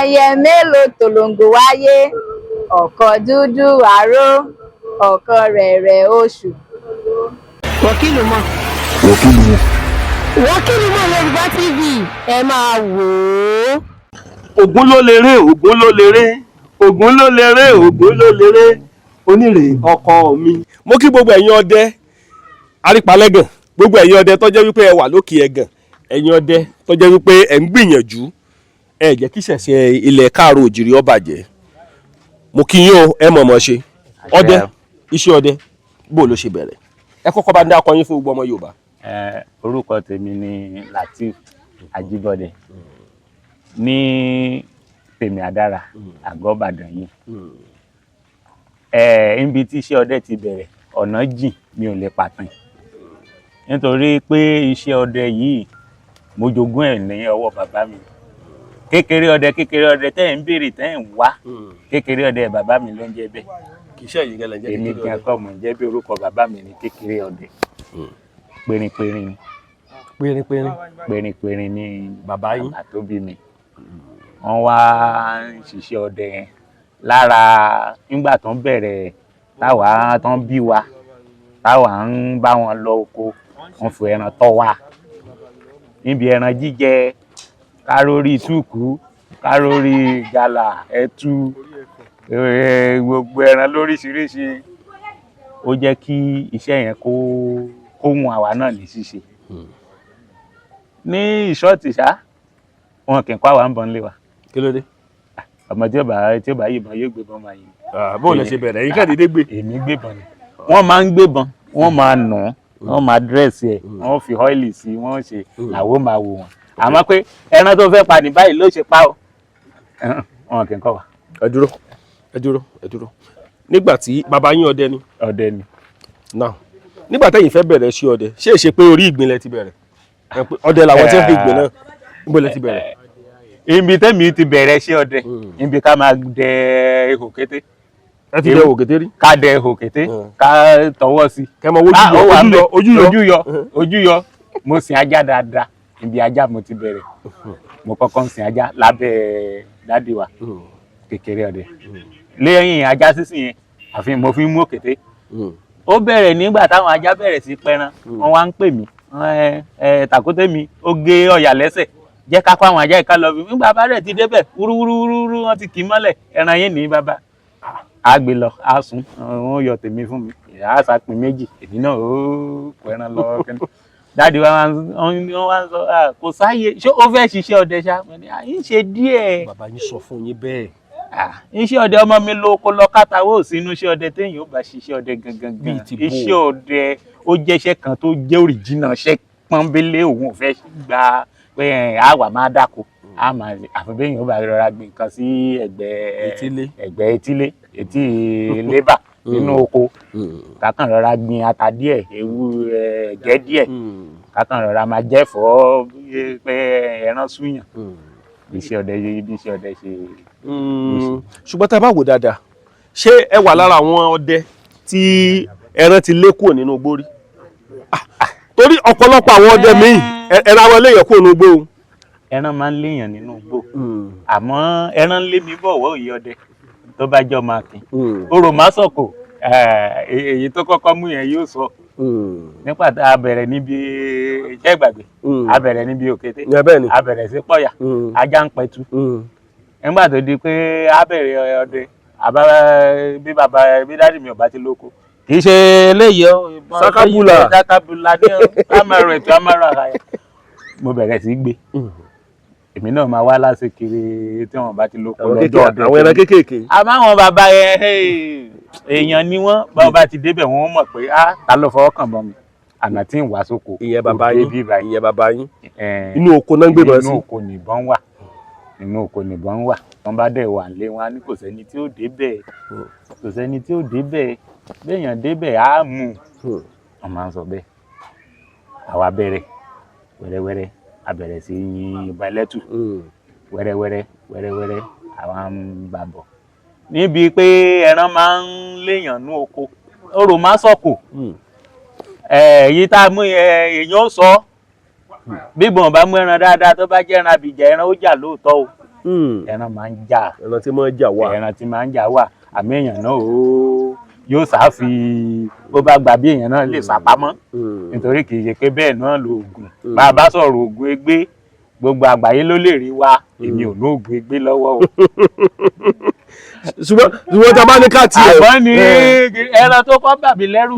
ẹyẹ mélòó tòlòǹgò wáyé ọ̀kọ̀ dúdú àró ọ̀kọ̀ rẹ̀rẹ̀ oṣù. Wọ́kìlù mọ̀ Yorùbá TV ẹ máa wò ó. Ògún ló lérè Ògún ló lérè Ògún ló lérè Ògún ló lérè onírè ọkọ mi. Mo kí gbogbo ẹ̀yin ọdẹ arípalẹ́gàn, gbogbo ẹ̀yin ọdẹ tó jẹ́ wípé ẹ wà lókè ẹ̀gàn, ẹ̀yin ọdẹ tó jẹ́ wípé ẹ ń gbìyànjú ẹ jẹ́ kí ṣẹ̀ṣẹ̀ ilẹ̀ káàró òjìrí ó bàjẹ́. Mo kí yín o, ẹ mọ̀ọ́mọ̀ ṣe ọdẹ, iṣẹ́ ọdẹ bó ló ṣe bẹ̀rẹ̀. Ẹ kọ́kọ́ bá ń dákọ yín fún gbogbo ọmọ Yorùbá. Orúkọ tèmi ni Lateef Ajíbọ́dé ní Tèmi Adára Àgọ́ Ìbàdàn yìí. Níbi tí iṣẹ́ ọdẹ ti bẹ̀rẹ̀ ọ̀nà jìn mi ò lè pàtàn nítorí pé iṣẹ́ ọdẹ yìí mo jogún ẹ̀ ní ọwọ́ bàbá mi. Kékeré ọdẹ tẹ́ ń béèrè tẹ́ ń wá kékeré ọdẹ bàbá mi ló ń jẹ́ bẹ́ẹ̀. Kì í ṣe ẹ̀yin gẹ́lẹ́ jẹ́ èmi gan kọ́ mọ̀ jẹ́ bí orúkọ bàbá mi ní kékeré ọdẹ. Perinperin ni. Perinperin ni bàbá yín tó bí mi. Wọ́n wá ń ṣiṣẹ́ ọdẹ yẹn lára nígbà tó ń bẹ̀rẹ̀ táwa tó ń bí wa táwa ń bá wọn lọ oko wọ́n fi ẹran tọ́ wa níbi ẹran jíjẹ kárórí túùkù kárórí gàlà ẹtù gbogbo ẹran lóríṣiríṣi ó jẹ́ kí iṣẹ́ yẹn kó wùn àwa náà ní ṣíṣe. Ní ìṣọ́ọ̀tì ṣá wọn kì í kó àwa ń bọ̀ nílé wa. Kí ló dé? Ọmọ tí ó bá yìnbọn yóò gbébọn máa yìn. Bó lẹ ṣe bẹ̀rẹ̀ yín kàdédé gbé. Èmi gbébọn ni wọ́n máa ń gbébọn wọ́n máa nù wọ́n máa dírẹ́sì ẹ̀ wọ́n fi ọ́ìlì sí wọ́n ṣe làwọ́ máa wò wọ́n. Àmọ́ pé ẹran tó fẹ́ pa ní báyìí ló ṣe pa ó wọn kì í kọ́ wa. Ẹ dúró nígbà tí bàbá yín ọdẹ ni. Ọdẹ ni. Now nígbà tẹ́yin fẹ́ bẹ̀rẹ̀ sí ọdẹ ṣé ṣe pé orí ìgbín lẹ ti bẹ̀rẹ̀ ọdẹ làwọn tí ń fi ìgbín náà níbo lẹ ti bẹ̀rẹ̀. Ibi tẹ́mi ti bẹ̀rẹ̀ sí ọdẹ ibi ká máa dẹ ehò kété. Ẹ ti dẹ ehò kété rí. Ká dẹ ehò kété ká tọwọ́ sí. Kẹmọ ojú yọ mo sin ajá dáadáa ibi ajá mo ti bẹ̀rẹ̀ mo kọ́kọ́ ń sin ajá lábẹ́ dádì wa kékeré ọdẹ lẹ́yìn ajá sísìn yẹn àfi mo fi mú òkété. Ó bẹ̀rẹ̀ nígbà táwọn ajá bẹ̀rẹ̀ sí pẹran wọ́n wá ń pè mí tàkúté mi ó gé ọ̀yà lẹ́sẹ̀ jẹ́ ká kó àwọn ajá ìka lọ bí nígbà bá rẹ̀ ti débẹ̀ wúrúwúrú wọ́n ti kì í mọ́lẹ̀ ẹran yẹn ní bàbá á gbé lọ á sùn wọ́n yọ tèmi fún mi á sàpín méjì èmi náà ó pẹran lọ kẹ́ni. Dáàdi wa wọ́n wá ń sọ kò sáyé ṣé ó fẹ́ ṣiṣẹ́ ọdẹ ṣá ń ṣe díẹ̀. Bàbá yín sọ fún yín bẹ́ẹ̀. Iṣẹ́ ọdẹ ọmọ mi ló kó lọ kátàwó sínú iṣẹ́ ọdẹ téèyàn ó bá ṣiṣẹ́ ọdẹ gangan iṣẹ́ ọdẹ ó jẹ́ iṣẹ́ kan tó jẹ́ òrìjìnà iṣẹ́ pọ́nbélé òun ò fẹ́ gba pé àwa máa dáko àfi béèyàn ó bá rọra gbin nǹkan sí ẹ̀gbẹ́ etí lébà nínú oko kákan rọra gbin ata díẹ̀ ewu ẹ̀gẹ́ díẹ̀ kákan rọra máa jẹ́fọ́ pé ẹran súyàn iṣẹ́ ọdẹ bí iṣẹ́ ọdẹ ṣe. Ṣùgbọ́n tá a bá wò dáadáa ṣé ẹ wà lára àwọn ọdẹ tí ẹran ti lé kúrò nínú igbó rí? Torí ọ̀pọ̀lọpọ̀ àwọn ọdẹ míì ẹran àwọn eléyàn kúrò nínú igbó o. Ẹran máa ń léèyàn nínú igbó àmọ́ ẹran lé mi bọ̀wọ́ òye ọdẹ tó bá jọ máa kí orò má sọ̀kò èyí tó kọ́kọ́ mú yẹn yóò sọ nípa tá a bẹ̀rẹ̀ níbi iṣẹ́ ìgbàgbé a bẹ̀rẹ̀ níbi òkété a bẹ̀rẹ̀ sí pọ̀yà ajá ń pẹ̀tù nígbà tó di pé a bẹ̀rẹ̀ ọdẹ bí dáàdì mi ò bá ti lóko kì í ṣe eléyìí ó sakabula ní kámẹ́rù ètò amárò àkàyè mo bẹ̀rẹ̀ sí gbé èmi náà máa wá láṣẹ kiri tí wọn bá ti lóko lọ́jọ́ ọdẹ àwọn ẹran kéékèèké. àmọ́ àwọn bàbá yẹn èèyàn ni wọ́n bá bá ti débẹ̀ wọ́n mọ̀ pé ta ló fọwọ́ kàn bọ́ mi àná tí ń wá sóko. Ìyẹn bàbá yín inú oko náà ń gbébọn sí. inú oko nìbọn wà wọ́n bá dẹ̀ wà lé wọn á ní kò sẹ́ni tí ó débẹ̀ béèyàn débẹ̀ á mú wọ́n máa ń sọ bẹ́ẹ̀. Àwa bẹ̀rẹ̀ wẹ́rẹ́wẹ́rẹ́ a bẹ̀rẹ̀ sí yin ìbọn ẹlẹ́tù wẹ́rẹ́wẹ́rẹ́ àwa ń bà bọ̀ níbi pé ẹran máa ń léèyàn ní oko orò má sọ̀kò èyí tá a mú èèyàn ó sọ bíbọn bá mú ẹran dáadáa tó bá jẹ́ ẹran abìjà ẹran ó jà lóòótọ́ o ẹran máa ń jà, ẹran tí máa ń jà wà, ẹran tí máa ń jà wà, àmì èèyàn náà yóò sáfi bó bá gba bí èèyàn náà lè sápamọ́ nítorí kì í ṣe pé bẹ́ẹ̀ náà lo oògùn bá a bá sọ̀rọ̀ oògùn egbé gbogbo àgbáyé ló lè rí wa èmi ò lóògùn egbé lọ́wọ́ o. ṣùgbọ́n tá a bá ní ká tiẹ̀. àmọ́ ni ẹran tó kọ́ bà mí lẹ́rù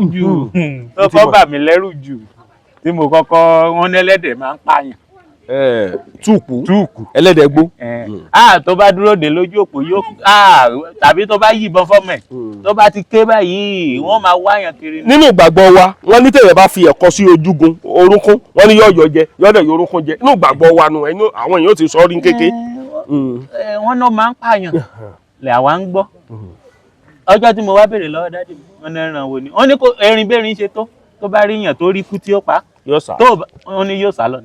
jù tí mo kọ́kọ́ wọ́n ní ẹlẹ́dẹ̀ máa ń pààyàn. túùkù ẹlẹ́dẹ̀ gbó. tó bá dúró dé lójú òpó yóò tàbí tó bá yìnbọn fọ́mọ̀ ẹ̀ tó bá ti ké báyìí wọ́n máa wáyàn kiri. nínú ìgbàgbọ́ wa wọ́n ní tẹ̀yẹ̀ bá fi ẹ̀kọ́ sí ojúgun orúnkún wọ́n ní yọ̀ọ̀yọ̀ jẹ yọ̀ọ̀dẹ̀ yọ orúnkún jẹ nínú ìgbàgbọ́ wa nù àwọn èèyàn ti sọ ọ́ rí kéke. wọ́n náà máa ń pààyàn lẹ̀ àwa ń gbọ́. ọjọ́ tí mo wá béèrè lọ́wọ́ dádì mi wọ́n ní ẹran wo ni wọ́n ní kó erin bérin ṣe tó bá rí yàn tó rí kú tí ó pa wọ́n ní yóò sá lọ.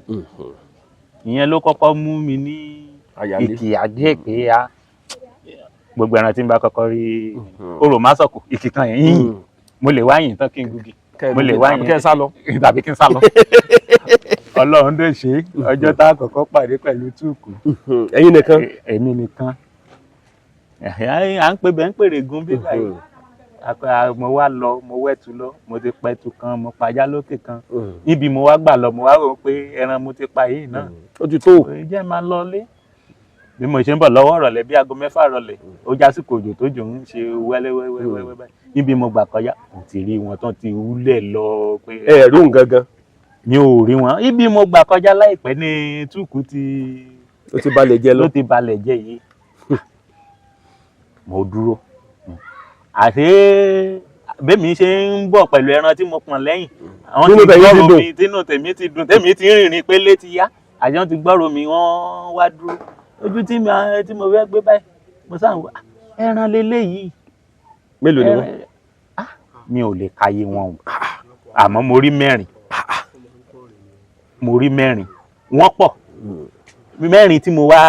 ìyẹn ló kọ́kọ́ mú mi ní ìkìyà díẹ̀ pé gbogbo ẹran tí n bá kọ́kọ́ rí orò má sọ̀kò ìkìkan yẹn yìnyín mo lè wáyìn tán kí n gúgi mo lè wáyìn tàbí kí n sá lọ. Ọlọ́run dè ṣe ọjọ́ tá a kọ́kọ́ pàdé pẹ̀lú túùkù. ẹ̀yin nìkan. èmi nìkan. à ń pè bẹ́ẹ̀ ń pèrè gun bí báyìí. mo wá lọ mo wẹ́tu lọ mo ti pẹ̀tù kan mo pajá lókè kan níbi mo wá gbà lọ mo wá rò pé ẹran mo ti pa yìí náà. ó ti tó. jẹ́ máa lọ lé bí mo ṣe ń bọ̀ lọ́wọ́ rọ̀lẹ́ bí aago 6 rọ̀lẹ́ ó jásìkò òjò tó jò ń ṣe wẹ́lẹ́wẹ́lẹ́wẹ́ báyìí níbi mo gbà kọjá mo ti rí wọn tán ti wúlẹ̀ lọ pé. ẹ rí òun gangan. mi ò rí wọn ibi mo gbà kọjá láìpẹ́ ní túùkù ó ti balẹ̀ jẹ́ lọ. ló ti balẹ̀ jẹ́ yìí. mo dúró àti bẹ́ẹ̀mi ṣe ń bọ̀ pẹ̀lú ẹran tí mo pọ̀n lẹ́yìn àwọn ti gbọ́rọ̀ mi tínú tèmi ti dùn tèmi ti rìnrìn pé létí yá àjọ ti gbọ́rọ̀ mi wọ́n wá dúró ojú tí mo fẹ́ gbé báyìí mo sáà wá ẹran leléyìí. mélòó ni wọ́n. mi ò lè kàyé wọn o àmọ́ mo rí mẹ́rin wọ́n pọ̀ mẹ́rin tí mo wá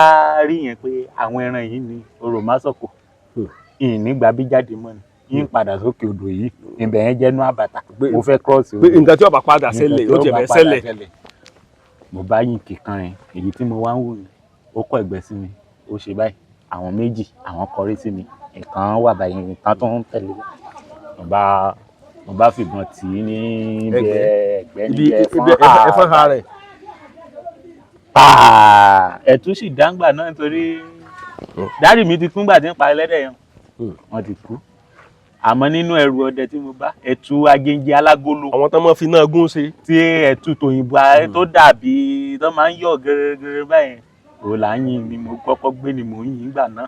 rí yẹn pé àwọn ẹran yìí ni orò má sọ̀kò ìnígbà bí jáde mọ́ ni yín padà sókè odò yìí ibẹ̀ yẹn jẹ́nu àbàtà mo fẹ́ cross. pé nǹkan tí ó bá padà ṣẹlẹ̀ yóò tẹ̀ bẹ́ ṣẹlẹ̀. mo bá yín kíkan yẹn èyí tí mo wá ń wò yẹn ó kọ ẹ̀gbẹ́ sí mi ó ṣe báyìí àwọn méjì àwọn kọrí sí mi nǹkan wà báyìí nǹkan tó ń tẹ̀lé mo bá fìbọn tì í ní ẹ̀gbẹ́ níbi ẹ̀fọn ha rẹ̀. ẹ̀tún sì dáńgbà náà nítorí dáàdì mi ti kú ńgbà tí ń pa ẹlẹ́dẹ̀ yẹn wọ́n ti kú àmọ́ nínú ẹrù ọdẹ tí mo bá ẹ̀tù agéńjẹ alágolo. àwọn tó máa fi náà gún ṣe. tí ẹ̀tù tòyìnbó tó dàbí tó máa ń yọ̀ gẹ́gẹ́rẹ́ báyìí ò là ń yin ni mo kọ́kọ́ gbé ni mò ń yin gbà náà.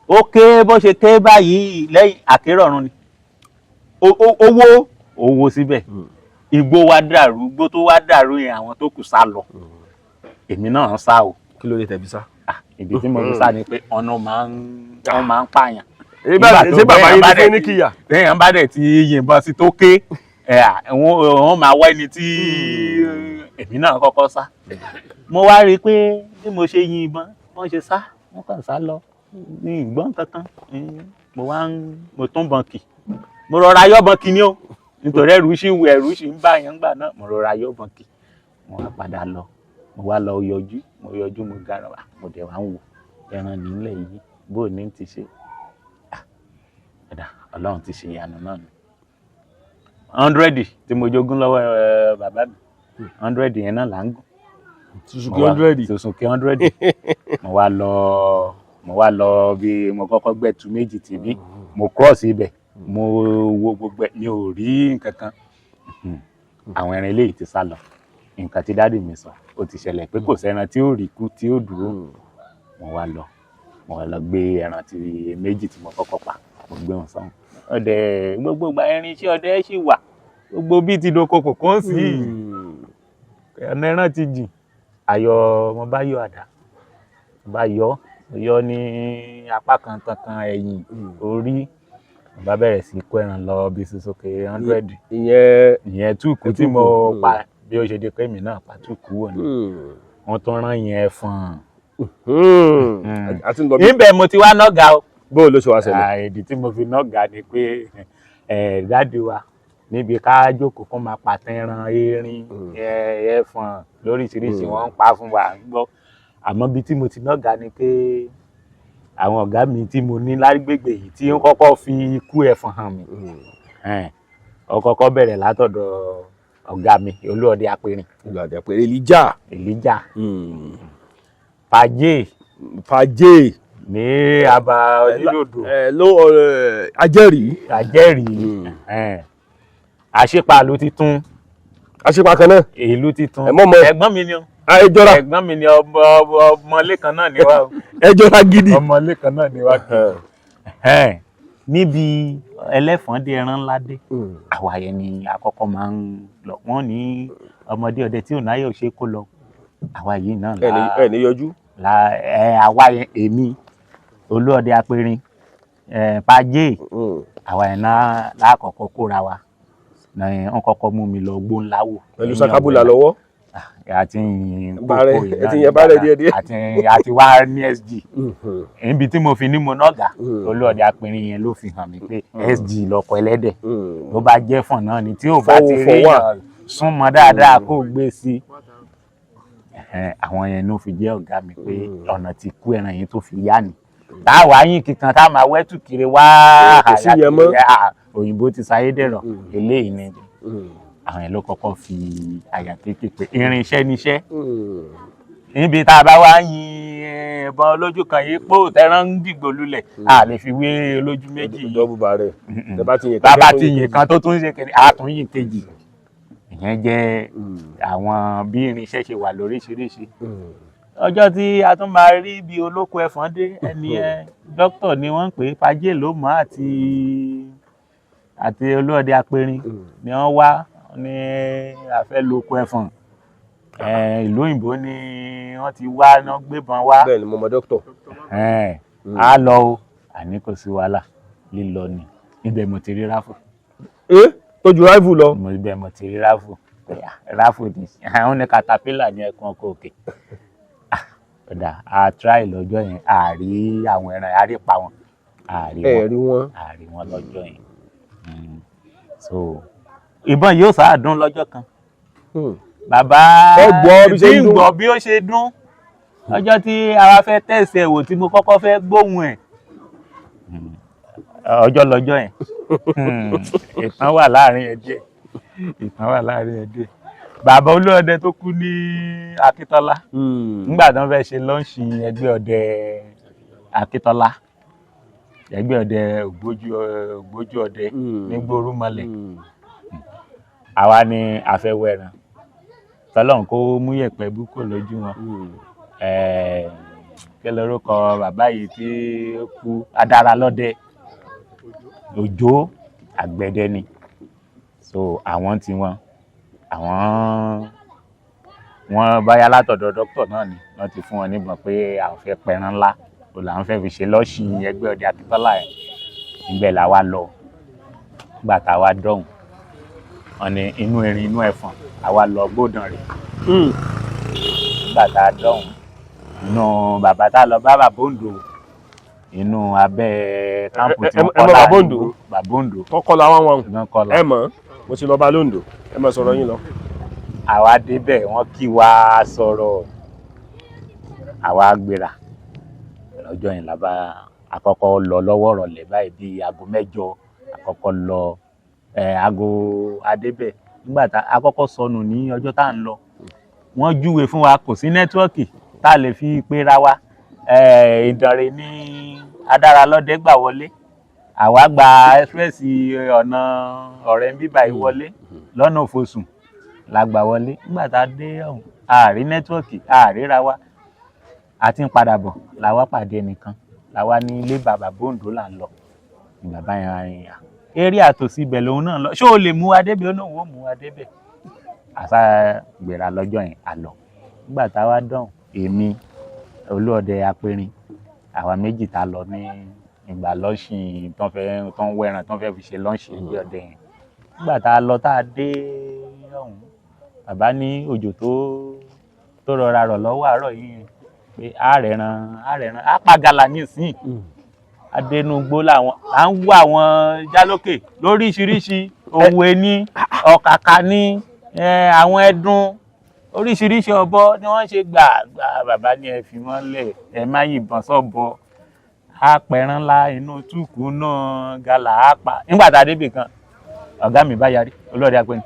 ó ké bó ṣe ké báyìí lẹ́yìn àkérọ̀run ni owó síbẹ̀ igbó wa dàrú igbó tó wá dàrú yẹn àwọn tó kù sá lọ èmi náà sá o. kí ló dé tẹ̀bí sá. ìdí tí mo fi sá ni pé ọ̀nà máa ń pààyàn. ṣé bàbá yìí ló ní kíyà. téèyàn bá dẹ̀ ti yìnbọn sí tó ké wọ́n máa wá ẹni tí èmi náà kọ́kọ́ sá. mo wá rí i pé bí mo ṣe yìnbọn wọ́n ṣe sá wọ́n kàn sá lọ ní ìgbọ́n kankan mo tún bọ̀n kì mo rọra yọ̀bọ̀n kì ni o nítorí ẹ̀rù sì ń bá yẹn gbà náà mo rọra yọ̀bọ̀n kì mo wá padà lọ mo wá lọ yọjú mo gara wa mo dẹ̀ wá ń wò ẹran nílẹ̀ yìí bó ní ti ṣe Ọlọ́run ti ṣe ìyanu náà ni 100 tí mo jogún lọ́wọ́ bàbá mi 100 yẹn náà là ń gùn Suzuki 100 mo wá lọ bí mo kọ́kọ́ gbẹ̀tù méjì tìbí mo cross ibẹ̀ mo wo gbogbo ẹ̀ mi ò rí nǹkan kan àwọn ẹran eléyìí ti sá lọ nǹkan tí dáàdì mi sọ ó ti ṣẹlẹ̀ pé kò sẹ́ran tí ó rí kú tí ó dúró mo wá lọ gbé ẹran tí méjì tí mo kọ́kọ́ pa mo gbé wọn sọ́hùn ọdẹ gbogbo ìgbà ẹrin iṣẹ́ ọdẹ ṣì wà gbogbo bíi ti doko kòkó sí ọ̀nà ẹran ti jìn ayọ̀ mo bá yọ àdá mo bá yọ ní apá kan kankan ẹ̀yìn orí mo bá bẹ̀rẹ̀ sí kó ẹran lọ bí Suzuki 100 ìyẹn túùkù tí mo pa bí ó ṣe di pé mi náà pa túùkù wò ni wọ́n tún rán yẹn fún níbẹ̀ mo ti wá nọ́gà o. bó ló ṣe wá ṣẹlẹ̀. ìdí tí mo fi nọ́gà ni pé dáàdi wa níbi ká jókòó kó máa pàtẹ ẹran erin ẹfọ̀n lóríṣiríṣi wọ́n ń pa fún wa gbọ́ àmọ́ bí tí mo ti nága ni pé àwọn ọ̀gá mi tí mo ní lágbègbè yìí tí ó kọ́kọ́ fi ikú ẹ̀fọn hàn mí ó kọ́kọ́ bẹ̀rẹ̀ látọ̀dọ̀ ọ̀gá mi Olúọdẹ Apẹ̀rin. Olúọdẹ Apẹ̀rin Elijah. Fàjẹ́ ní aba onídòdò. Ajẹ́rìí. Àṣepa ló ti tún. Àṣepa kan náà. Ìlú ti tún. Ẹ̀gbọ́n mi ni o. Ẹjọ́ra. Ẹ̀gbọ́n mi ni ọmọlé kan náà ni wá. Ẹjọ́ra gidi. Ọmọlé kan náà ni wá. Níbi ẹlẹ́fọ̀ndé ẹran ńlá dé àwa yẹn ni àkọ́kọ́ máa ń lọ. Wọ́n ní ọmọdé ọdẹ tí ò náyè ò ṣe kó lọ. Àwa yìí náà ẹ̀ ní yọjú. Àwa yẹn èmi Olúọdẹ Apẹ̀rin Fàjẹ́ àwa yẹn náà lákọ̀ọ́kọ́ kóra wa. Wọ́n kọ́kọ́ mú mi lọ gbó ńlá wò. Pẹ̀lú sakabula lọ́wọ́. Àti àti wá ní SG. Níbi tí mo fi ní mo nága Olúọdẹ Apẹ̀rin yẹn ló fi hàn mí pé SG lọkọ ẹlẹ́dẹ̀ ló bá jẹ́ fọ̀n náà ni tí ò bá ti rí súnmọ́ dáadáa kó gbé sí. Àwọn yẹn ló fi jẹ́ ọ̀gá mi pé ọ̀nà tí kú ẹran yẹn tó fi yá ni. Táwa yín kíkan tá máa wẹ́tù kiri wá òyìnbó ti sáyé dẹ̀rọ̀ eléyìí ni àwọn yẹn ló kọ́kọ́ fi àyà kékeré irinṣẹ́ níṣẹ́. Níbi tá a bá wá yin ìbọn olójú kan yìí pò tẹ́rán ń dìgbò lulẹ̀ a lè fi wé olójú méjì. Bàbá ti yìn kan tó tún ṣe kiri àtúnyìn kejì. Ìyẹn jẹ́ àwọn bí irinṣẹ́ ṣe wà lóríṣiríṣi. Ọjọ́ tí a tún máa rí bí olóko ẹ̀fọn dé ẹni dókítà ni wọ́n ń pè Fàjẹ́ ló mọ̀ àti Olúọdẹ Apẹ̀rin ni wọ́n wá ní a fẹ́ lóko ẹ̀fọn. Ìlú òyìnbó ni wọ́n ti wá náà gbébọn wá. Bẹ́ẹ̀ ni mo mọ dókítà. A lọ o àní kò sí wàhálà lílọ ni ibẹ̀ mo ti rí ráfù. Tójú ráfù lọ. Ibẹ̀ mo ti rí ráfù. Ráfù ni àwọn ní katapila ní ẹkùn ọkọ̀ òkè. A try lọ́jọ́ yẹn a rí àwọn ẹran a rí pa wọn. A rí wọn lọ́jọ́ yẹn. So ìbọn yóò sáà dún lọ́jọ́ kan. Bàbá tí ń gbọ́ bí ó ṣe dún ọjọ́ tí ara fẹ́ tẹ̀sẹ̀ wò tí mo kọ́kọ́ fẹ́ gbóhùn ẹ̀ ọjọ́ lọ́jọ́ yẹn ìtàn wà láàrin ẹ̀ díẹ̀. Bàbá Olúọdẹ tó kú ní Akíntọ́lá nígbà tí wọ́n fẹ́ ṣe lọ́ǹṣì ẹgbẹ́ ọdẹ Akíntọ́lá ẹgbẹ́ ọdẹ ògbójú ọdẹ ní Gbórúmọlẹ̀ àwa ni àfẹwẹ̀ràn tọ́lọ́run kó mú yẹ̀pẹ̀ búkò lójú wọn. Kí lorúkọ bàbá yìí tí ó kú Adára lọ́dẹ Òjó àgbẹ̀dẹ ni. So àwọn tí wọ́n báyá látọ̀dọ̀ dókítà náà ni wọ́n ti fún wọn níbọn pé àwọn fẹ́ pẹran ńlá o làwọn fẹ́ fi ṣe lọ́ọ̀ṣì ẹgbẹ́ ọdẹ Akíntọ́lá ẹ̀ níbẹ̀ là wá lọ nígbà tá a wá dọ̀hùn wọn ni inú erin inú ẹ̀fọn àwa lọ gbódàn rẹ̀ nígbà tá a dọ̀hùn inú bàbá tá a lọ bá Bàbóǹdò inú abẹ́ kámpù tí wọ́n kọ́ láàrin Bàbóǹdò kọ́kọ́ la wọn ẹ mọ̀ mo ti lọ bá lóńdó ẹ mọ̀ sọ̀rọ̀ yín lọ. Àwa débẹ̀ wọ́n kí wa sọ̀rọ̀ àwa gbéra lọ́jọ́ yẹn lábá àkọ́kọ́ lọ lọ́wọ́ rọ̀lẹ́ báyìí bíi aago 8 àkọ́kọ́ lọ aago adébẹ̀ nígbà tá àkọ́kọ́ sọnù ní ọjọ́ tá à ń lọ wọ́n júwe fún wa kò sí nẹ́tíwọ́ọ̀kì tá a lè fi pera wa Ìdànrè ní Adára lọ́dẹ gbà wọlé àwa gba express ọ̀nà ọ̀rẹ́ ń bíbá yìí wọlé lọ́nà Òfosùn la gbà wọlé nígbà tá a dé ọ̀hún àárí nẹ́tíwọ́ọ̀kì àáríra wa a ti ń padà bọ̀ làwa pàdé ẹnìkan làwa ní ilé Bàbóǹdò là ń lọ ní bàbá yẹn arìnrìn eré àtòsí ibẹ̀ lòun náà lọ ṣé o lè mú adébẹ̀ ó náà wò mú adébẹ̀ àṣà gbéra lọ́jọ́ yẹn àlọ́ nígbà tá a wá dọ̀hún èmi Olúọdẹ Apẹ̀rin àwa méjì tá lọ ní ìgbà lọ́ọ̀ṣìn tó ń wẹ̀ràn tó ń fẹ́ fi ṣe lọ́ọ̀ṣìn ẹgbẹ́ ọdẹ yẹn nígbà tá a lọ tá a dé ọ̀hún bàbá ní òjò tó rọra rọ̀ lọ́wọ́ àárọ̀ yìí pé àárẹ̀ràn apagala nísìn adẹnugbó làwọn à ń wá àwọn jálókè lóríṣiríṣi ohun ẹni ọ̀kàkà ní àwọn ẹdun oríṣiríṣi ọ̀bọ ni wọ́n ṣe gbà bàbá ní ẹ fi wọ́n lẹ̀ ẹ má yìnbọn sọ́bọ apẹran ńlá inú túùkù náà gàlà àpà nígbà tá a débì kan ọ̀gá mi bá yarí olóòdì apẹni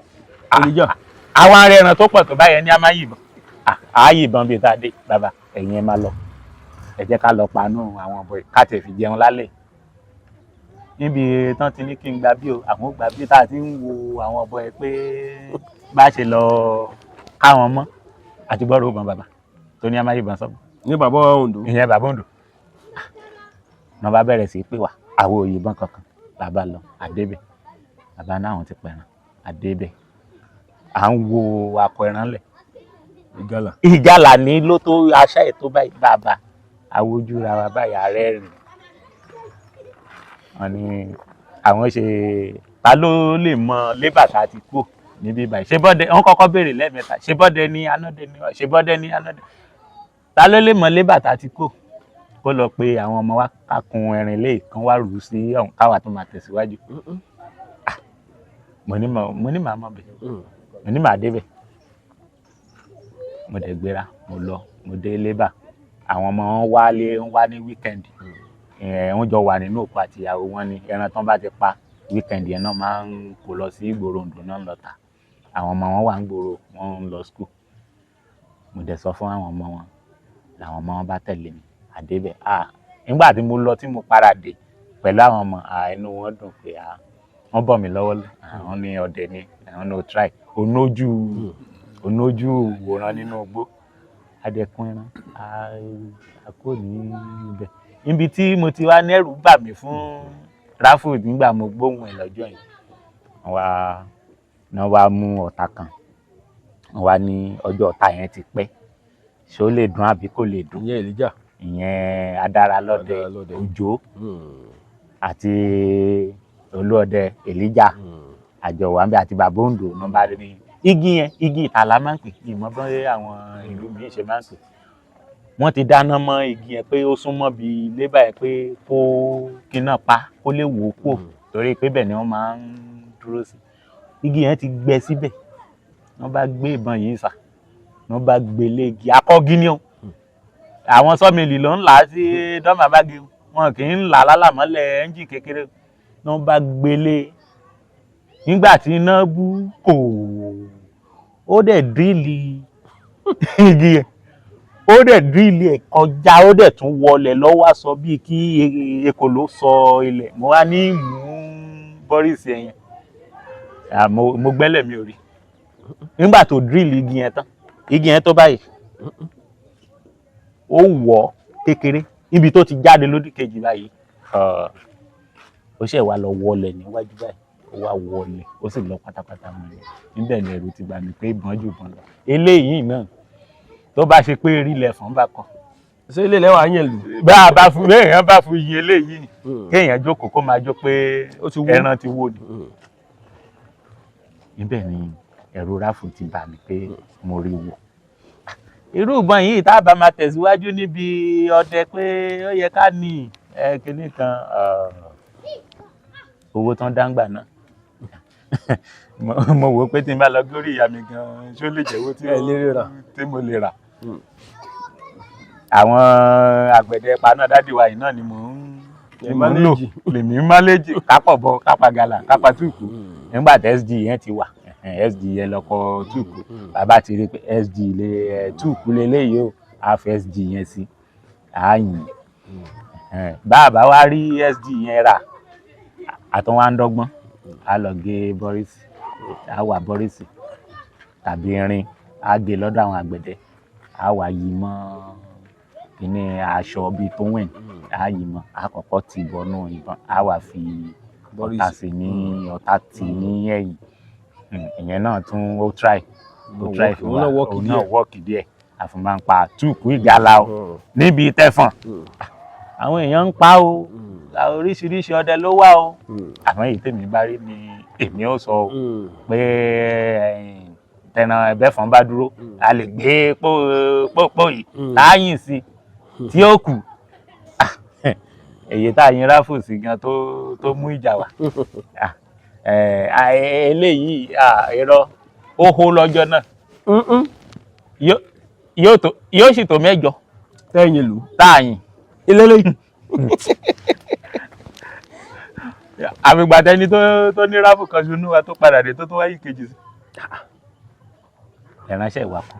àwọn ará ẹran tó pọ̀ tó báyẹn ní a máa yìnbọn àá yìnbọn bíi tá a dé bàbá ẹ̀yin ẹ máa lọ ẹ jẹ́ ká lọ panú àwọn ọ̀bọ ká tẹ̀ fi jẹun lálẹ́ níbi tán ti ní kí n gba bí o àwọn gba bí tá a ti ń wo àwọn ọ̀bọ ẹ pé bá ṣe lọ káwọn mọ́ àti gbọ́dọ̀ ògbọ́n bàbá tó ní a máa yìnbọn sọ́gbọ́n. ní bàbá Ondo. ìyẹn bàbá Ondo náà bá bẹ̀rẹ̀ sí pé wà àwọn òyìnbọn kankan bàbá lọ àdébẹ̀ bàbá náà àwọn ti pẹ̀ràn àdébẹ̀ à ń wo akọ ẹran lẹ̀ ìgalà ní ló tó aṣá ẹ̀ tó báyìí bàbá àwojú ra wa báyìí ààrẹ rìn wọn ni àwọn ṣe ta ló lè mọ lébà tá a ti kú níbí báyìí ṣé bọ́dẹ wọn kọ́kọ́ béèrè lẹ́ẹ̀mẹ́ta ṣé bọ́dẹ ní anọ́dẹ ní ṣé bọ́dẹ ní anọ́dẹ ta ló lè mọ lébà tá a ti kú kó lọ pé àwọn ọmọ wa kákun ẹrin lé kan wá rù sí ọ̀hún káwa tó máa tẹ̀síwájú mo ní màá mọ̀ bẹ́ẹ̀ mo ní màá débẹ̀ mo dẹ̀ gbéra mo lọ mo dé lébà àwọn ọmọ wọn wá ní wíkẹ́ndì wọ́n jọ wà nínú òkú àti ìyàwó wọn ni ẹran tán bá ti pa wíkẹ́ndì yẹn náà máa ń kó lọ sí ìgboro Oǹdó náà ń lọ tà àwọn ọmọ wọn wà ń gbòòrò wọn ń lọ skul mo dẹ̀ sọ fún àwọn ọmọ wọn làwọn ọmọ wọn bá tẹ̀lé mi àdébẹ̀ nígbà tí mo lọ tí mo para dé pẹ̀lú àwọn ọmọ inú wọn dùn pé wọ́n bọ̀ mí lọ́wọ́ àwọn ní ọdẹ ni àwọn ní o try onójú wòran nínú igbó adẹkùn ẹran àkó ní ibẹ̀ níbi tí mo ti wá nẹ́rù bà mí fún ráfù nígbà mo gbóhùn ẹ̀ lọ́jọ́ yìí wọ́n wá mú ọ̀tá kan wọ́n wá ní ọjọ́ ọ̀tá yẹn ti pẹ́ ṣé ó lè dùn àbí kò lè dùn ìyẹn Èlíjà ìyẹn adára lọ́dẹ Òjó àti olóòdẹ Èlíjà àjọwà ń bẹ àti bàbá Oǹdó ló bá rí igi ìtàlá máa ń pè ìmọ̀ bọ́n àwọn ìlú mi ṣe máa ń pè wọ́n ti dáná mọ́ igi yẹn pé ó súnmọ́ bí ilé báyìí pé kó kíná pa kó lè wò ó pò torí pé bẹ́ẹ̀ ni wọ́n máa ń dúró sí igi yẹn ti gbẹ síbẹ̀ wọ́n bá gbé ìbọn yìí sà wọ́n bá gbélé igi akọ́gi ni o àwọn sọ́mìlì ló ń là á sí dọ́mà bági wọn kì í là lálàmọ́lẹ̀ ẹ́ńjì kékeré wọ́n bá gbélé nígbà tí iná bú kò ó dẹ̀ dírìlì igi yẹn ó dẹ̀ dírìlì ẹ̀ kọjá ó dẹ̀ tún wọlé lọ́wọ́ aṣọ bíi kí ekò ló sọ ilẹ̀ mo wá ní mú bọ́rìsì ẹ̀yẹn mo gbẹ́lẹ̀ mi ò rí nígbà tó dírìlì igi yẹn tó báyìí ó wọ̀ kékeré níbi tó ti jáde lódì kejì báyìí ó ṣe wá lọ wọlé níwájú báyìí ó wá wọlé ó sì lọ pátápátá mọ́ ẹ níbẹ̀ ni ẹ̀rù ti bà mí pé ìbọn jù bọ́n lọ eléyìí náà tó bá ṣe pé rí ilẹ̀ fún bá kọ. ṣé ilé lẹ́wà yẹn lù. béèyàn bá fún iye eléyìí kéèyàn jókòó kó máa jó pé ẹran ti wó ni. níbẹ̀ ni ẹ̀rù ráfù ti bà mí pé mo rí wò. irú ìbọn yìí tá a bá máa tẹ̀síwájú níbi ọdẹ pé ó yẹ ká ní kinní kan owó tán dáńgbà náà mo wò pé tí n bá lọ górí ìyá mi gan ṣó lè jẹ́wọ́ tí mo lè rà. àwọn àgbẹ̀dẹ paná dádì wa yìí náà ni mò ń lò lèmi máléjì kápọ̀ bọ kápá gàlà kápá túùkù nígbà tí sd yẹn ti wà sd yẹn lọkọ túùkù bàbá ti rí pé sd lè túùkù lélẹ́yìí o a fi sd yẹn sí ààyìn bàbá wa rí sd yẹn rà àtúnwá ń dọ́gbọ́n a lọ gé bọ́rísì a wà bọ́rísì tàbí irin a gé lọ́dọ̀ àwọn àgbẹ̀dẹ a wà yí mọ́ kíní aṣọ bíi tó wẹ̀n a yí mọ́ a kọ́kọ́ ti bọ́nú ìbọn a wà fi ọ̀tá sí ní ọ̀tá tì ní ẹ̀yìn ìyẹn náà tún ó try fún wa òun náà wọ́ọ̀kì díẹ̀ àfúnmáà ń pa túùkù ìgalà o níbi tẹ̀fọ̀n àwọn èèyàn ń pa o oríṣiríṣi ọdẹ ló wà o àmọ́ èyí tèmi bá rí ni èmi ó sọ pé tẹran ẹbẹ̀fọ́n bá dúró a lè gbé pò yìí láàyìn sí tí ó kù èyí tá a yin ráfò sí gan tó mú ìjà wá eléyìí irọ́ ó hó lọ́jọ́ náà yóò sì tó 8 tẹ́yìn ìlú táàyìn ilé lẹ́yìn. àmìgbàdẹni tó ní ráfù kan ṣunú wa tó padà dé tó wáyé kejì sí ìránṣẹ́ ìwà kù.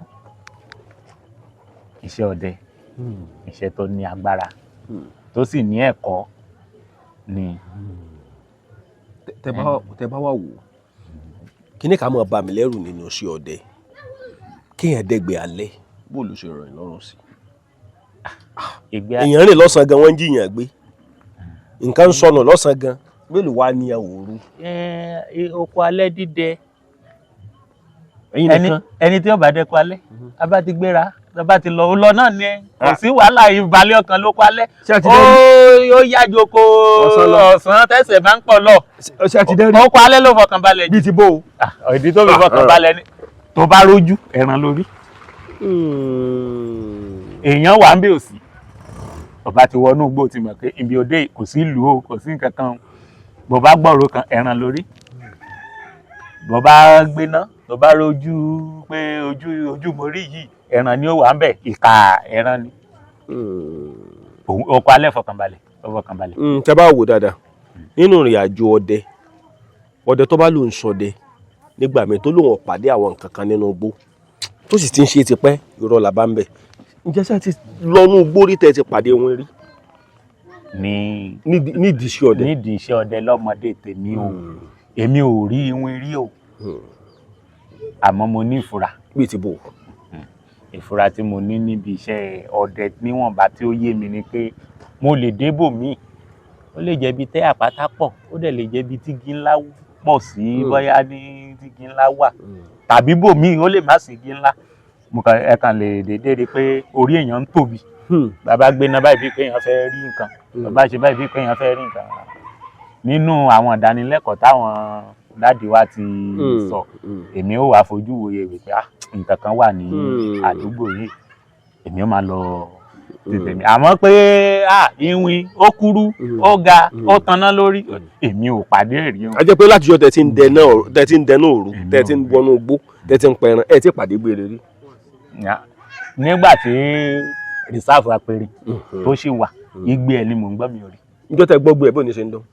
Iṣẹ́ ọdẹ iṣẹ́ tó ní agbára tó sì ní ẹ̀kọ́ ni. tẹ bá wà wò kíní ká máa bà mí lẹ́rù nínú iṣẹ́ ọdẹ kéèyàn dẹ́gbẹ̀ẹ́ alẹ́ bó ló ṣe rọ̀ ẹ́ lọ́rùn sí. èèyàn rìn lọ́sàn-án gan wọ́n ń jiyàn gbé nǹkan ń sọnù lọ́sàn-án gan mélòó wá ní àwòrán. oko alẹ́ dídẹ ẹ̀yin nìkan ẹni tí ó bá dẹ́kun alẹ́ a bá ti gbéra a bá ti lọ lọ náà ni kò sí wàhálà ìbalẹ̀ ọkàn ló kọ alẹ́ ó yájú oko ọ̀sán tẹ̀sẹ̀ bá ń pọ̀ lọ oko alẹ́ ló fọkàn balẹ̀ bíi ti bó o. ìdí tó fi fọkàn balẹ̀ ni tó bá rójú ẹran lórí èèyàn wà ń bẹ òsì ọba ti wọnú igbó ti mọ̀ pé ibi òde kò sí ìlú o kò sí nǹkan kan bó bá gbọ́rọ̀ kan ẹran lórí bó bá gbéná tó bá rójú pé ojú mo rí yìí ẹran ni ó wà ń bẹ ìka ẹran ni oko alẹ́ fọkànbalẹ̀. tẹ bá wò dáadáa nínú ìrìn àjò ọdẹ tó bá lòun ṣọdẹ nígbà míì tó lòun pàdé àwọn nǹkan kan nínú igbó tó sì ti ń ṣe tipẹ́ irọ́ là bá ń bẹ̀ ǹjẹ́ sá ti lọ́nú igbó rí tẹ́ ti pàdé wọn rí. nídìí iṣẹ́ ọdẹ. nídìí iṣẹ́ ọdẹ lọ́mọdé tèmi o èmi ò rí iwin rí o àmọ́ mo ní ìfura. bíi ti bò. ìfura tí mo ní níbi iṣẹ́ ọdẹ níwọ̀nba tí ó yé mi ni pé mo lè débò míì ó lè jẹ́ bí tẹ́ àpáta pọ̀ ó dẹ̀ lè jẹ́ bí tígi ńlá pọ̀ sí bóyá ní tígi ńlá wà tàbí bò míì ó lè má sí igi ńlá ẹ kàn lè dédé rí pé orí èèyàn ń tóbi bàbá gbéná báyìí bí pé èèyàn fẹ́ rí nǹkan bàbá ṣe báyìí bí pé èèyàn fẹ́ rí nǹkan nínú àwọn ìdánilẹ́kọ̀ọ́ táwọn dáàdì wa ti sọ èmi ó wá fojú wòye wípé nǹkan kan wà ní àdúgbò yìí èmi ó máa lọ tètè mi àmọ́ pé ìwìn ó kúrú ó ga ó tanná lórí èmi ò pàdé rí o. a jẹ́ pé láti jọ tẹ́ ti ń dẹná òru tẹ́ ti ń wọnú igbó tẹ́ ti ń pẹran ẹ ti pàdé gbére rí. nígbà tí rìsáàfù apẹ̀rẹ̀ tó ṣì wà igbe ẹ̀ ni mò ń gbọ́ mi ò rí. níjọ́ tẹ́ gbọ́ gbé ẹ̀ bó ní ṣe ń dán.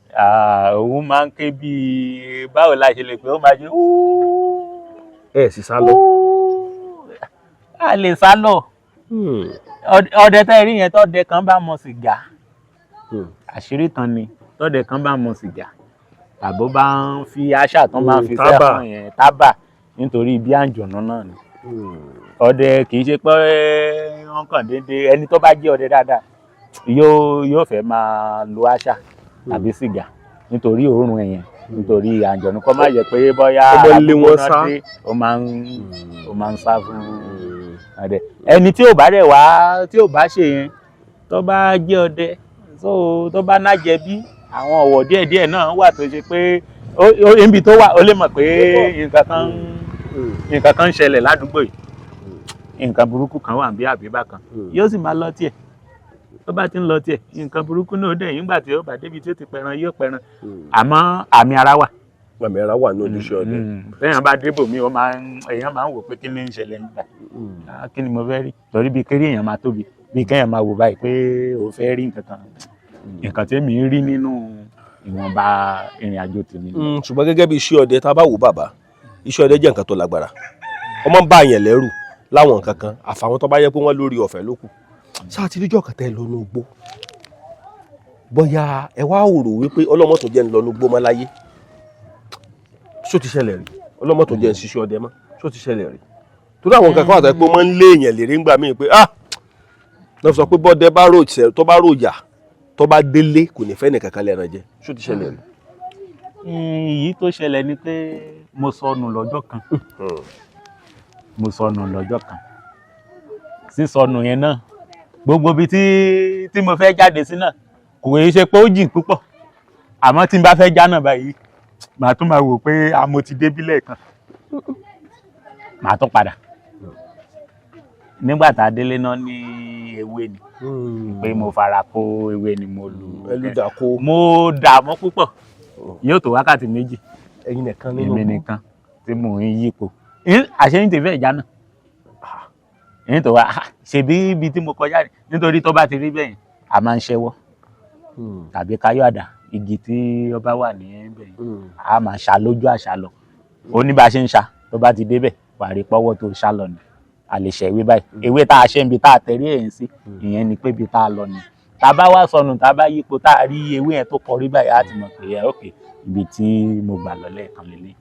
òun máa ń ké bíi báwo la ṣe lè pé ó máa ṣe ẹ sì sá lọ. a lè sá lọ ọdẹ tẹ́ rí yẹn tọ́dẹ kan bá mọ sìgá àṣírí tán ni tọ́dẹ kan bá mọ sìgá àbó bá ń fi àṣà tán máa ń fi sẹ́fọ̀n yẹn tábà nítorí bí àǹjọ̀nú náà ni ọdẹ kì í ṣe pé wọ́n kàn déédéé ẹni tó bá jẹ́ ọdẹ dáadáa yóò fẹ́ máa lo àṣà tàbí sìgá nítorí òórùn ẹ̀yẹn nítorí àǹjọ̀nú kọ́ má jẹ́ pé bóyá àdúgbò náà dé ó máa ń sá fún ọdẹ ẹni tí ò bá rẹ̀ wá tí ò bá ṣe yẹn tó bá jẹ́ ọdẹ tó bá nájẹ bí àwọn ọ̀wọ̀ díẹ̀díẹ̀ náà wà tó ṣe pé níbi tó wà ó lè mọ̀ pé nǹkan kan ń ṣẹlẹ̀ ládùúgbò yìí nǹkan burúkú kan wà bí àbíbá kan yóò sì máa lọ tiẹ̀ tó bá ti ń lọ tiẹ̀ nǹkan burúkú náà dẹ̀ yín gbà tí ó bá débi tí ó ti pẹran yóò pẹran àmọ́ àmì ara wà. àmì ara wà ní ojúṣe ọdẹ. téèyàn bá débò mí èèyàn máa ń wò pé kí ni ń ṣẹlẹ̀ nígbà kí ni mo fẹ́ rí torí bí kéré èèyàn máa tóbi bí kéèyàn máa wò báyìí pé ó fẹ́ rí nǹkan tí èmi ń rí nínú ìwọ̀nba ìrìn àjò tèmi. ṣùgbọ́n gẹ́gẹ́ bí iṣẹ́ ọdẹ tá a bá wò bàbá iṣẹ́ ọdẹ jẹ́ nǹkan tó lágbára ọmọ ń bá àyàn lẹ́rù láwọn nǹkan kan àfàwọn tó bá yẹ pé wọ́n lórí ọ̀fẹ́ ló kù sáà ti ríjọ́ kan tẹ́ ẹ lọ́nu gbó bóyá ẹ wá rò wípé ọlọ́mọ tó jẹ́ ń lọ́nu gbó mọ́ láyé ṣó ti ṣẹlẹ̀ rí ọlọ́mọ tó jẹ́ ń ṣiṣẹ́ ọdẹ mọ́ ṣó ti ṣẹlẹ̀ rí torí àwọn nǹkan kan wà tó yẹ pé wọ́n ń lé èèyàn lérè ńgbà míì pé náà sọ pé bọ́dẹ tó bá rò yà tó bá délé kò ní fẹ́ nìkan kan lẹ́ran jẹ ṣó ti ṣẹlẹ̀ rí. èyí tó ṣẹlẹ̀ ni pé mo sọnù lọ́jọ́ kan sísọnù yẹn náà gbogbo ibi tí mo fẹ́ jáde sí náà kò yẹ ṣe pé ó jìn púpọ̀ àmọ́ tí n bá fẹ́ já náà báyìí màá tún máa wò pé mo ti débí lẹ́ẹ̀kan màá tún padà nígbà tá a délé náà ní ewé ni pé mo fara kó ewé ni mo lù mo dààmú púpọ̀ yóò tó wákàtí 2 èmi nìkan tí mò ń yípo àṣẹ ní tèfẹ́ ìjà náà nítorí wa ṣebí ibi tí mo kọjá rẹ̀ nítorí tó bá ti rí bẹ́ẹ̀ a máa ń ṣẹ́wọ́ tàbí káyọ̀ àdá igi tí ó bá wà ní ibẹ̀ a máa ṣá lójú àṣà lọ ó ní bá a ṣe ń ṣá tó bá ti débẹ̀ wà á rí pọ́wọ́ tó ṣá lọ ni a lè ṣe ewé báyìí ewé tá a ṣe ń bi tá a tẹ̀rí èyí sí ìyẹn ni pé ibi tá a lọ ni tá a bá wá sọnù tá a bá yípo tá a rí ewé yẹn tó kọrí báyìí á ti mọ̀ pé ẹ òkè ibi tí mo gbà lọ lẹ́ẹ̀kan lélẹ̀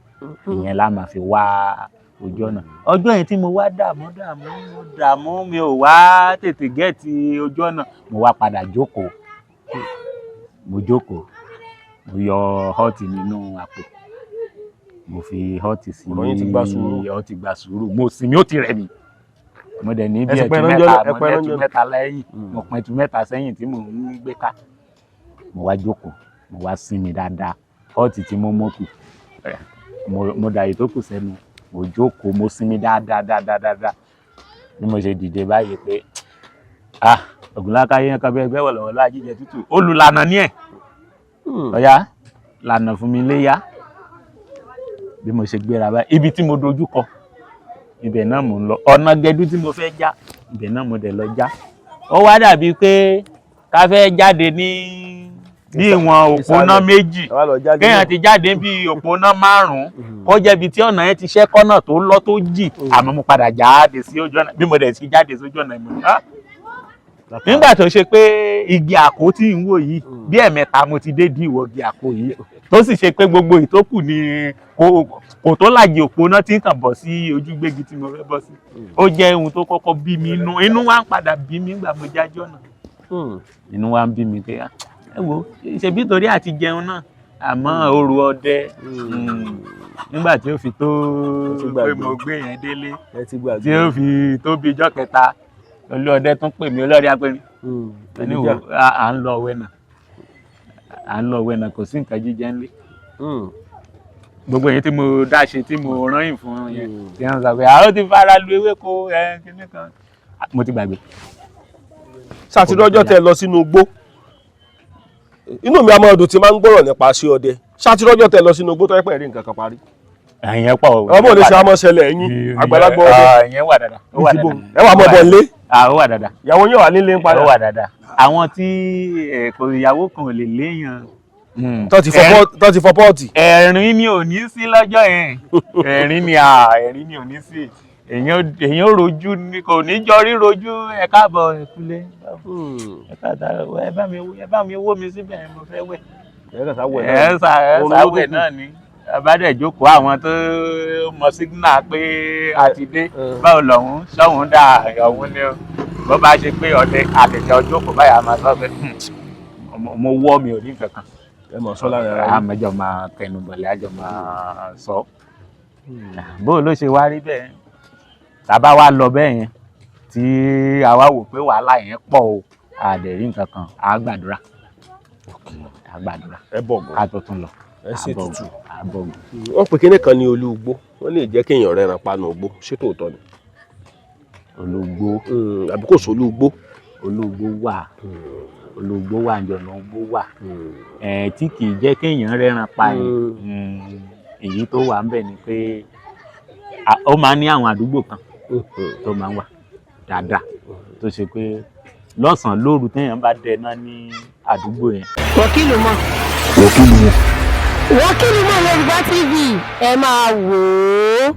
ìyẹn la máa fi wá ojú ọ̀nà ọjọ́ yẹn tí mo wá dààmú mi ò wá tètè gẹ́ẹ̀tì ojú ọ̀nà mo wá padà jókòó mo yọ họ́ọ̀tì nínú àpò mo fi họ́ọ̀tì sí họ́ọ̀tì gba sùúrù mo sinmi ó ti rẹ̀ mí mo dẹ̀ ní bí ẹ̀tù mẹ́ta lẹ́yìn mo pin ẹ̀tù mẹ́ta sẹ́yìn tí mo ń gbé ká mo wá jókòó mo wá sinmi dáadáa họ́ọ̀tì tí mo mọ́kù mo dàyè tó kù sẹ́nu mo jókòó mo sinmi dáadáa bí mo ṣe dìde báyìí pé Ògúnlákáyé yẹn kan bẹ́ẹ̀ wọ̀ lọ́wọ́ láàjíjẹ tútù olùlànà ní ẹ̀ ọ̀yá lànà fún mi léyà bí mo ṣe gbéra báyìí ibi tí mo dojú kọ ibẹ̀ náà mo ń lọ ọ̀nà gẹdú tí mo fẹ́ já ibẹ̀ náà mo dẹ̀ lọ já ó wá dàbí pé ká fẹ́ jáde ní bí ìwọ̀n òpónà méjì kéèyàn ti jáde bí òpónà 5 kó jẹ́ ibi tí ọ̀nà yẹn ti ṣẹ́ kọ́nà tó lọ tó jì àmọ́ mo padà jáde sí ojú ọ̀nà bí mo dẹ̀ ti jáde sójú ọ̀nà ìmọ̀ nígbà tó ṣe pé igi àkó tí ń wò yìí bí ẹ̀mẹ́ta mo ti dé di ìwọ̀ igi àkó yìí tó sì ṣe pé gbogbo ìtókù ni kò tó làjì òpónà tí ń kàn bọ̀ sí ojú gbégi tí mo fẹ́ bọ́ sí ó jẹ́ ohun tó kọ́kọ́ bí mi inú wa ń padà bí mi nígbà mo jájú ọ̀nà inú wa ń bí mi pé ẹ wo ṣebí torí àti jẹun náà àmọ́ òru ọdẹ nígbà tí ó fi tó pé mo gbé yẹn délé tí ó fi tó bí ijọ́ kẹta olóòdẹ tún pè mí olóòdẹ apẹrin ẹni wo à ń lọ wẹ̀nà kò sí nǹkan jíjẹ ńlé gbogbo èyí tí mo dá ṣe tí mo rán yìn fún yẹn tí wọ́n sọ pé àwọn ti fara lu ewéko kíní kan mo ti gbàgbé. sátidé ọjọ́ tẹ́ lọ sínú igbó inú mi àmọ́ ọdún tí máa ń gbọ́rọ̀ nípa sí ọdẹ sátidé ọjọ́ tẹ́ lọ sínú igbó tó yẹ pé rí nǹkan kan parí. ẹ̀yìn pọ̀ ọmọ ò lè ṣe àmọ́ ṣẹlẹ̀ ẹ̀yìn àgbàlagbà ọdẹ ẹ̀yìn wà dáadáa ẹ wà mọ́ bọ̀ nílé. ó wà dáadáa. ìyàwó yóò wà nílé ń padà. ó wà dáadáa. àwọn tí ìyàwó kan ò lè léèyàn. tó ti fọ pọ́ọ̀tì. ẹ̀rín ni ò ní sí lọ́jọ́ yẹn ẹ̀rín ni ò ní sí èyàn ò rojú ni kò ní jọ rí rojú ẹ káàbọ̀ ẹ̀kúlé ẹ bá mi wó mi síbẹ̀ mo fẹ́ wẹ̀. ẹ ṣàwẹ̀ náà ni abádẹ jókòó àwọn tó mọ sígínà pé a ti dé báwo lọ́hún sọ́hún dà ọ̀hún ni bó bá ṣe pé ọdẹ àtẹ̀tẹ̀ ọjọ́ kò báyà máa sọ pé mo wọ́ mi ò ní nǹkan kan ẹ mọ̀ sọ́ lára rẹ̀ àmọ́jọ́ máa kẹnu bọ̀lẹ́ àjọ máa sọ bó ló ṣe wá rí bẹ́ẹ̀ tàbá wa lọ bẹ́ẹ̀ yẹn tí àwa wò pé wàhálà yẹn pọ̀ o àdẹ̀rí nǹkan kan á gbàdúrà ẹ bọ̀gùn ká tó tún lọ ẹ ṣe tutù àbọ̀gùn. wọ́n pe kíní kan ní olúgbó wọ́n lè jẹ́ kéèyàn rẹran panu ògbó ṣé tòótọ́ ni. ológbó àbí kò sí olúgbó. ológbó wà jọ̀nà ògbó wà tí kì í jẹ́ kéèyàn rẹran pa èyí tó wà ń bẹ̀ ni pé ó máa ń ní àwọn àdúgbò kan tó máa ń wà dáadáa tó ṣe pé lọ́sàn-án lóru téèyàn bá dẹná ní àdúgbò yẹn. Wọ́kìlù mọ̀ Yorùbá TV ẹ máa wò ó.